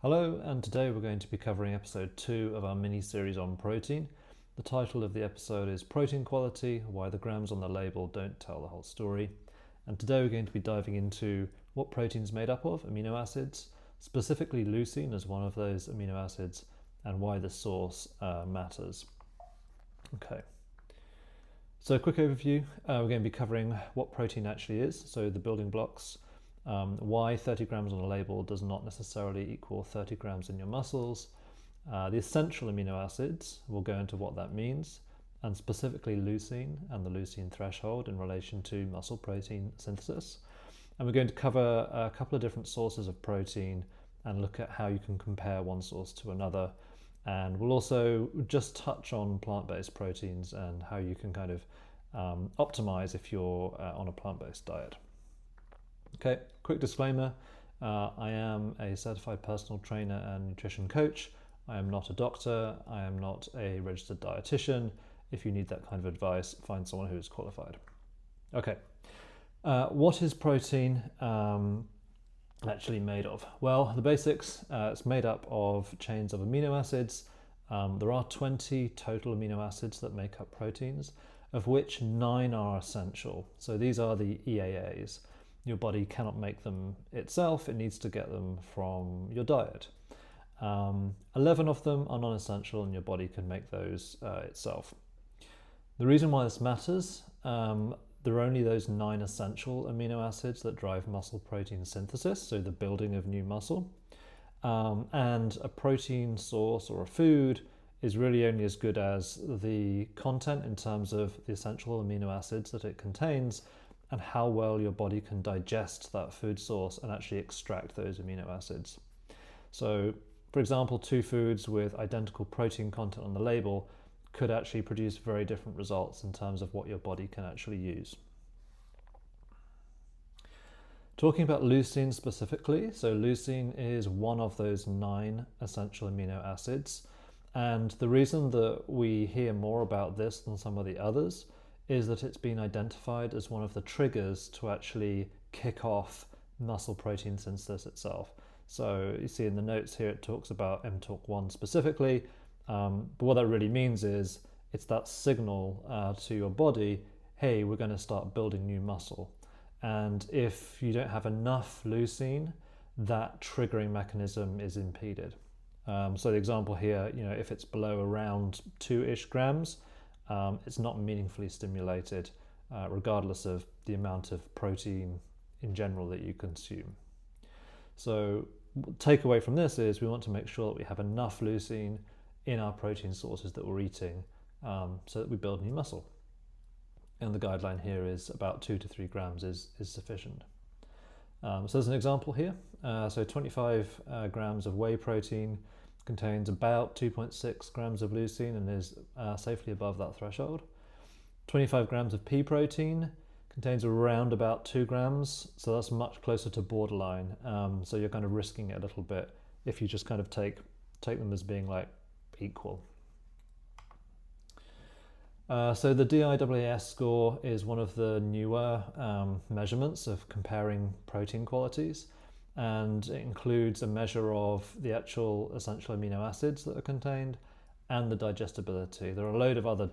Hello, and today we're going to be covering episode 2 of our mini-series on protein. The title of the episode is Protein Quality, Why the Grams on the Label Don't Tell the Whole Story. And today we're going to be diving into what protein is made up of, amino acids, specifically leucine as one of those amino acids, and why the source matters. Okay, so a quick overview. We're going to be covering what protein actually is, so the building blocks, why 30 grams on a label does not necessarily equal 30 grams in your muscles, the essential amino acids, we'll go into what that means, and specifically leucine and the leucine threshold in relation to muscle protein synthesis. And we're going to cover a couple of different sources of protein and look at how you can compare one source to another. And we'll also just touch on plant-based proteins and how you can kind of optimize if you're on a plant-based diet. Okay, quick disclaimer, I am a certified personal trainer and nutrition coach. I am not a doctor, I am not a registered dietitian. If you need that kind of advice, find someone who is qualified. Okay, what is protein actually made of? Well, the basics, it's made up of chains of amino acids. There are 20 total amino acids that make up proteins, of which 9 are essential. So these are the EAAs. Your body cannot make them itself, it needs to get them from your diet. 11 of them are non-essential and your body can make those itself. The reason why this matters, there are only those 9 essential amino acids that drive muscle protein synthesis, so the building of new muscle. And a protein source or a food is really only as good as the content in terms of the essential amino acids that it contains and how well your body can digest that food source and actually extract those amino acids. So, for example, 2 foods with identical protein content on the label could actually produce very different results in terms of what your body can actually use. Talking about leucine specifically, so leucine is one of those 9 essential amino acids, and the reason that we hear more about this than some of the others is that it's been identified as one of the triggers to actually kick off muscle protein synthesis itself. So you see in the notes here it talks about mTORC1 specifically, but what that really means is it's that signal to your body, hey, we're going to start building new muscle. And if you don't have enough leucine, that triggering mechanism is impeded. So the example here, if it's below around 2-ish grams, it's not meaningfully stimulated, regardless of the amount of protein in general that you consume. So takeaway from this is we want to make sure that we have enough leucine in our protein sources that we're eating so that we build new muscle. And the guideline here is about 2 to 3 grams is sufficient. So there's an example here. So 25 grams of whey protein contains about 2.6 grams of leucine and is safely above that threshold. 25 grams of pea protein contains around about 2 grams, so that's much closer to borderline. So you're kind of risking it a little bit if you just kind of take them as being like equal. So the DIAAS score is one of the newer measurements of comparing protein qualities, and it includes a measure of the actual essential amino acids that are contained and the digestibility. There are a load of other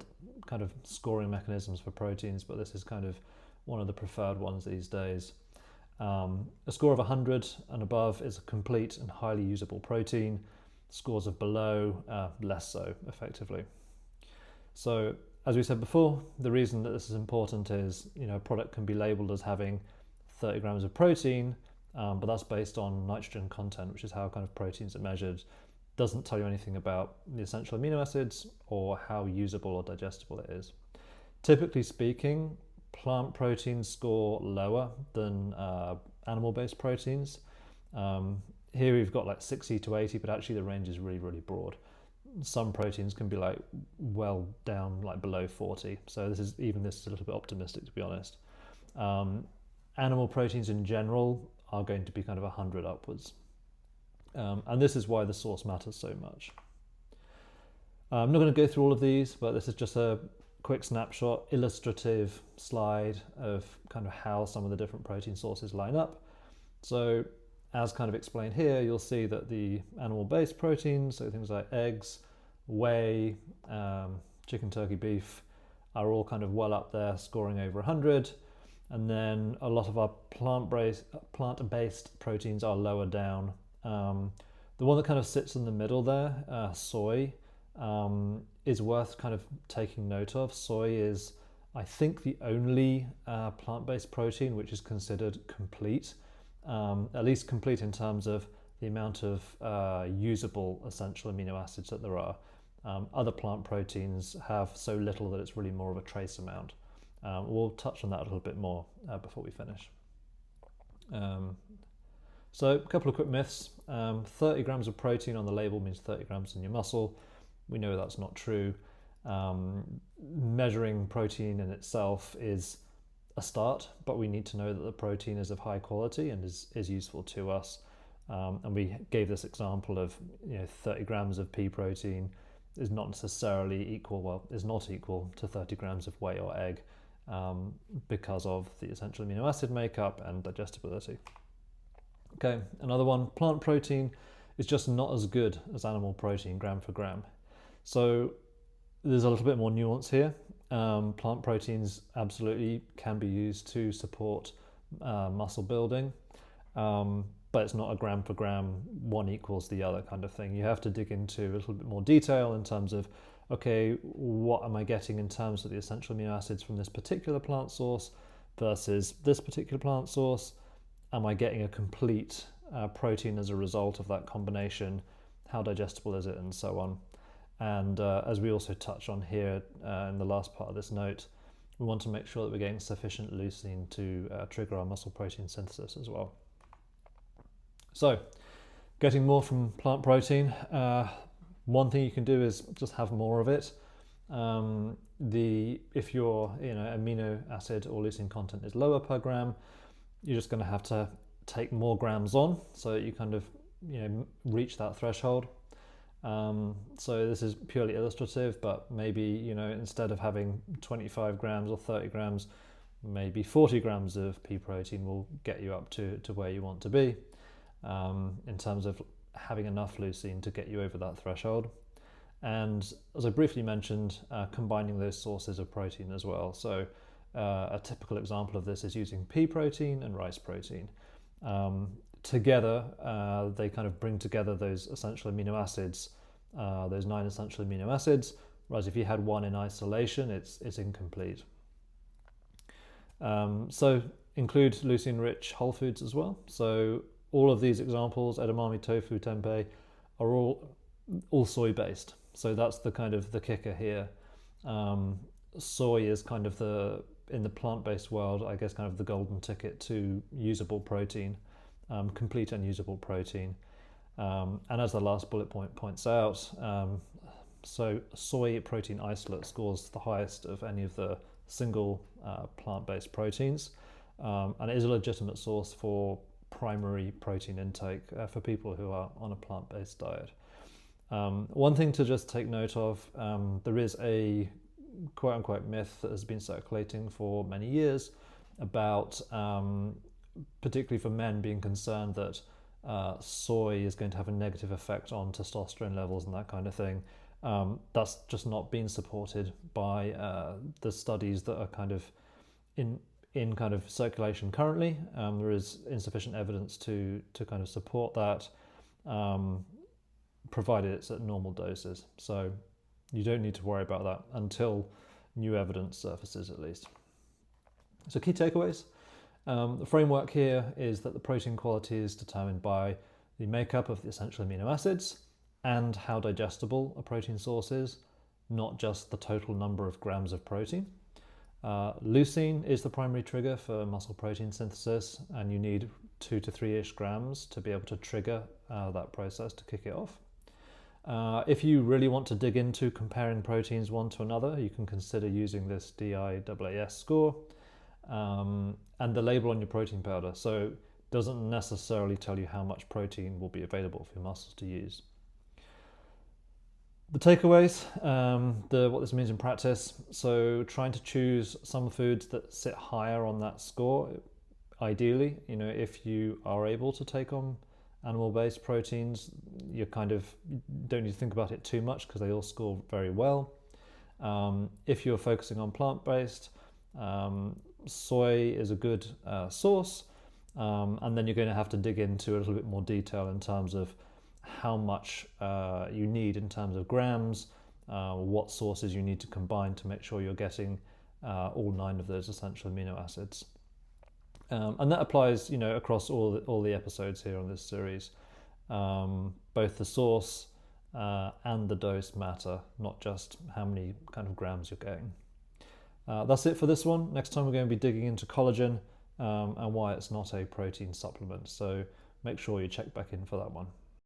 kind of scoring mechanisms for proteins, but this is kind of one of the preferred ones these days. A score of 100 and above is a complete and highly usable protein. Scores of below, less so, effectively. So, as we said before, the reason that this is important is, a product can be labelled as having 30 grams of protein, but that's based on nitrogen content, which is how kind of proteins are measured. Doesn't tell you anything about the essential amino acids or how usable or digestible it is. Typically speaking, plant proteins score lower than animal-based proteins. Here we've got like 60 to 80, but actually the range is really, really broad. Some proteins can be like well down like below 40. So this is a little bit optimistic, to be honest. Animal proteins in general are going to be kind of 100 upwards. And this is why the source matters so much. I'm not going to go through all of these, but this is just a quick snapshot, illustrative slide of kind of how some of the different protein sources line up. So as kind of explained here, you'll see that the animal-based proteins, so things like eggs, whey, chicken, turkey, beef, are all kind of well up there, scoring over 100. And then a lot of our plant-based proteins are lower down. The one that kind of sits in the middle there, soy, is worth kind of taking note of. Soy is, I think, the only plant-based protein which is considered complete, at least complete in terms of the amount of usable essential amino acids that there are. Other plant proteins have so little that it's really more of a trace amount. We'll touch on that a little bit more before we finish. So a couple of quick myths. 30 grams of protein on the label means 30 grams in your muscle. We know that's not true. Measuring protein in itself is a start, but we need to know that the protein is of high quality and is useful to us. And we gave this example of 30 grams of pea protein is not necessarily equal, well, is not equal to 30 grams of whey or egg because of the essential amino acid makeup and digestibility. Okay, another one, plant protein is just not as good as animal protein gram for gram. So there's a little bit more nuance here. Plant proteins absolutely can be used to support muscle building, but it's not a gram for gram, one equals the other kind of thing. You have to dig into a little bit more detail in terms of, okay, what am I getting in terms of the essential amino acids from this particular plant source versus this particular plant source? Am I getting a complete protein as a result of that combination? How digestible is it, and so on? And as we also touch on here in the last part of this note, we want to make sure that we're getting sufficient leucine to trigger our muscle protein synthesis as well. So, getting more from plant protein, one thing you can do is just have more of it. If your amino acid or leucine content is lower per gram, you're just going to have to take more grams on so that you kind of reach that threshold. So this is purely illustrative, but maybe instead of having 25 grams or 30 grams, maybe 40 grams of pea protein will get you up to where you want to be in terms of having enough leucine to get you over that threshold. And as I briefly mentioned, combining those sources of protein as well. So a typical example of this is using pea protein and rice protein. Together, they kind of bring together those essential amino acids, those 9 essential amino acids, whereas if you had one in isolation, it's incomplete. So include leucine-rich whole foods as well. So all of these examples, edamame, tofu, tempeh, are all soy-based. So that's the kind of the kicker here. Soy is kind of in the plant-based world, I guess, kind of the golden ticket to usable protein, complete and usable protein. And as the last bullet point points out, so soy protein isolate scores the highest of any of the single plant-based proteins, and it is a legitimate source for primary protein intake for people who are on a plant-based diet. One thing to just take note of, there is a quote-unquote myth that has been circulating for many years about, particularly for men, being concerned that soy is going to have a negative effect on testosterone levels and that kind of thing. That's just not been supported by the studies that are kind of in kind of circulation currently. There is insufficient evidence to kind of support that, provided it's at normal doses. So you don't need to worry about that until new evidence surfaces, at least. So key takeaways. The framework here is that the protein quality is determined by the makeup of the essential amino acids and how digestible a protein source is, not just the total number of grams of protein. Leucine is the primary trigger for muscle protein synthesis, and you need 2 to 3-ish grams to be able to trigger that process to kick it off. If you really want to dig into comparing proteins one to another, you can consider using this DIAAS score and the label on your protein powder. So it doesn't necessarily tell you how much protein will be available for your muscles to use. The takeaways, what this means in practice. So trying to choose some foods that sit higher on that score, ideally, if you are able to take on animal-based proteins, you kind of don't need to think about it too much because they all score very well. If you're focusing on plant-based, soy is a good source, and then you're going to have to dig into a little bit more detail in terms of how much you need in terms of grams, what sources you need to combine to make sure you're getting all 9 of those essential amino acids. And that applies, across all the episodes here on this series. Both the source and the dose matter, not just how many kind of grams you're getting. That's it for this one. Next time we're going to be digging into collagen and why it's not a protein supplement. So make sure you check back in for that one.